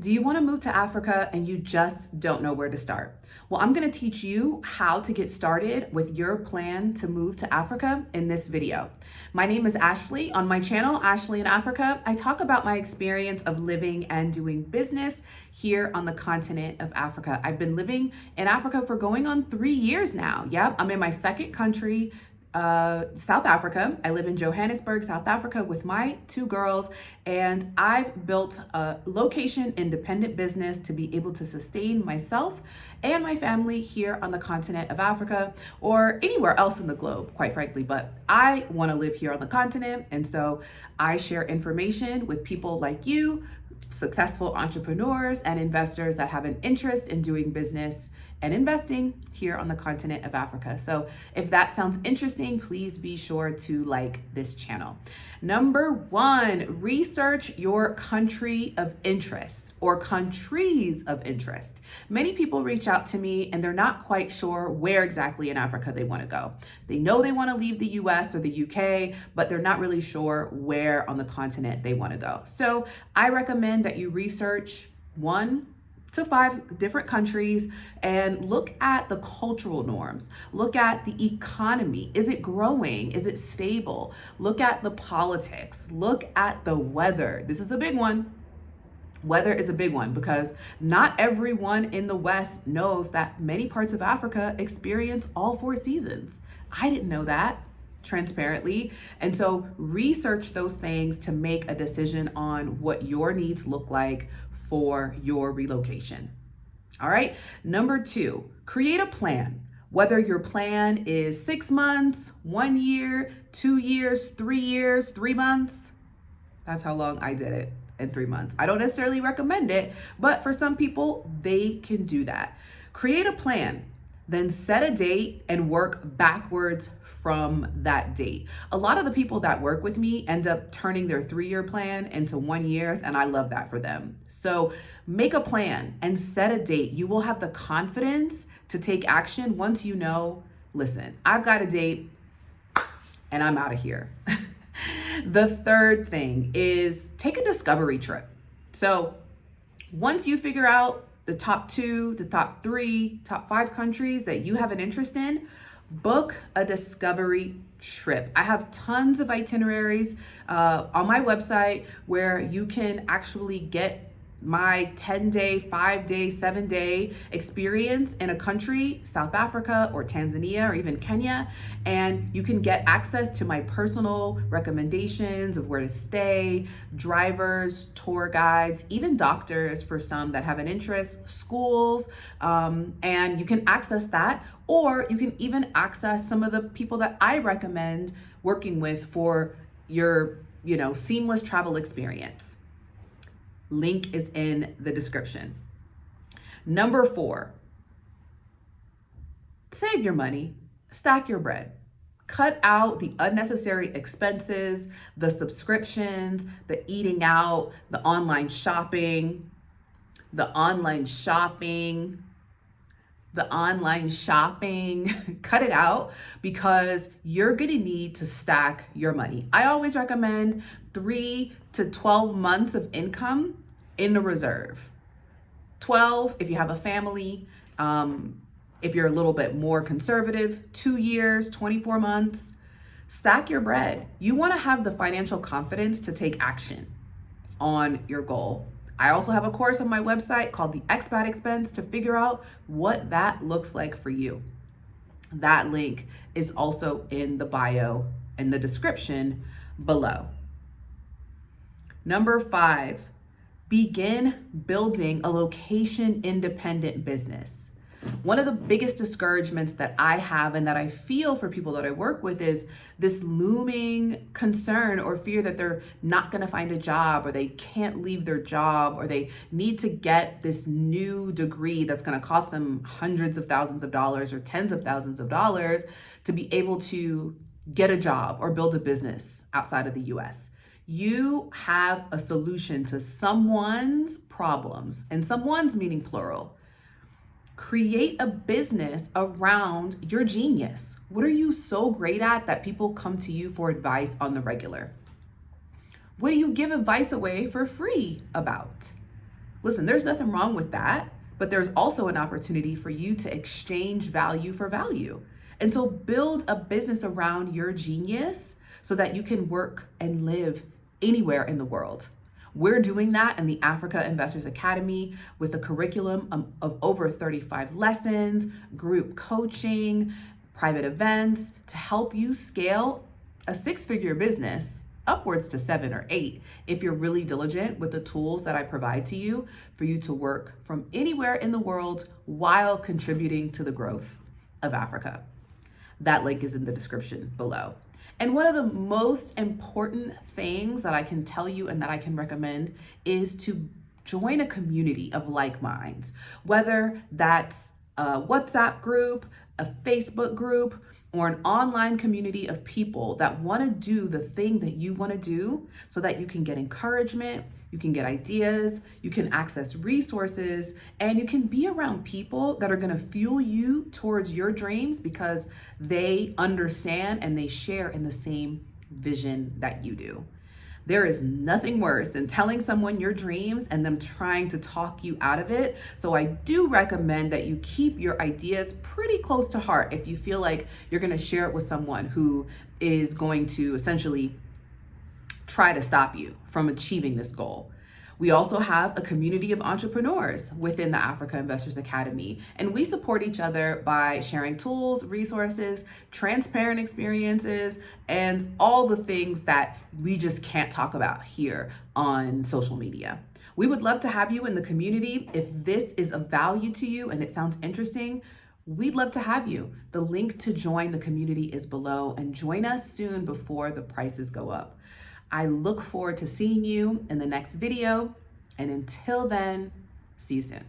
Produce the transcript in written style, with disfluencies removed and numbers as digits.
Do you want to move to Africa and you just don't know where to start? Well, I'm going to teach you how to get started with your plan to move to Africa in this video. My name is Ashley. On my channel, Ashley in Africa, I talk about my experience of living and doing business here on the continent of Africa. I've been living in Africa for going on 3 years now. Yep, I'm in my second country, South Africa. I live in Johannesburg, South Africa with my 2 girls, and I've built a location independent business to be able to sustain myself and my family here on the continent of Africa or anywhere else in the globe, quite frankly. But I want to live here on the continent, and so I share information with people like you, successful entrepreneurs and investors that have an interest in doing business and investing here on the continent of Africa. So if that sounds interesting, please be sure to like this channel. Number 1, research your country of interest or countries of interest. Many people reach out to me and they're not quite sure where exactly in Africa they want to go. They know they want to leave the US or the UK, but they're not really sure where on the continent they want to go. So I recommend that you research 1 to 5 different countries and look at the cultural norms. Look at the economy. Is it growing? Is it stable? Look at the politics. Look at the weather. This is a big one. Weather is a big one because not everyone in the West knows that many parts of Africa experience all 4 seasons. I didn't know that, transparently. And so research those things to make a decision on what your needs look like for your relocation. All right. Number 2, create a plan. Whether your plan is 6 months, 1 year, 2 years, 3 years, 3 months. That's how long I did it, in 3 months. I don't necessarily recommend it, but for some people, they can do that. Create a plan, then set a date and work backwards from that date. A lot of the people that work with me end up turning their 3-year plan into 1 year, and I love that for them. So make a plan and set a date. You will have the confidence to take action once you know, listen, I've got a date and I'm out of here. The third thing is take a discovery trip. So once you figure out the top 2, the top 3, top 5 countries that you have an interest in, book a discovery trip. I have tons of itineraries on my website where you can actually get my 10-day, 5-day, 7-day experience in a country, South Africa or Tanzania or even Kenya, and you can get access to my personal recommendations of where to stay, drivers, tour guides, even doctors for some that have an interest, schools, and you can access that, or you can even access some of the people that I recommend working with for your, seamless travel experience. Link is in the description. Number 4, save your money, stack your bread. Cut out the unnecessary expenses, the subscriptions, the eating out, the online shopping, cut it out because you're gonna need to stack your money. I always recommend 3 to 12 months of income in the reserve. 12 if you have a family, if you're a little bit more conservative, 2 years, 24 months. Stack your bread. You wanna have the financial confidence to take action on your goal. I also have a course on my website called the Expat Expense to figure out what that looks like for you. That link is also in the bio and the description below. Number 5, begin building a location independent business. One of the biggest discouragements that I have and that I feel for people that I work with is this looming concern or fear that they're not going to find a job, or they can't leave their job, or they need to get this new degree that's going to cost them hundreds of thousands of dollars or tens of thousands of dollars to be able to get a job or build a business outside of the US. You have a solution to someone's problems, and someone's meaning plural. Create a business around your genius. What are you so great at that people come to you for advice on the regular? What do you give advice away for free about? Listen, there's nothing wrong with that, but there's also an opportunity for you to exchange value for value and to build a business around your genius so that you can work and live anywhere in the world. We're doing that in the Africa Investors Academy with a curriculum of over 35 lessons, group coaching, private events to help you scale a six-figure business upwards to 7 or 8 if you're really diligent with the tools that I provide to you for you to work from anywhere in the world while contributing to the growth of Africa. That link is in the description below. And one of the most important things that I can tell you and that I can recommend is to join a community of like minds, whether that's a WhatsApp group, a Facebook group, or an online community of people that want to do the thing that you want to do so that you can get encouragement, you can get ideas, you can access resources, and you can be around people that are going to fuel you towards your dreams because they understand and they share in the same vision that you do. There is nothing worse than telling someone your dreams and them trying to talk you out of it. So I do recommend that you keep your ideas pretty close to heart if you feel like you're going to share it with someone who is going to essentially try to stop you from achieving this goal. We also have a community of entrepreneurs within the Africa Investors Academy, and we support each other by sharing tools, resources, transparent experiences, and all the things that we just can't talk about here on social media. We would love to have you in the community. If this is of value to you and it sounds interesting, we'd love to have you. The link to join the community is below, and join us soon before the prices go up. I look forward to seeing you in the next video. And until then, see you soon.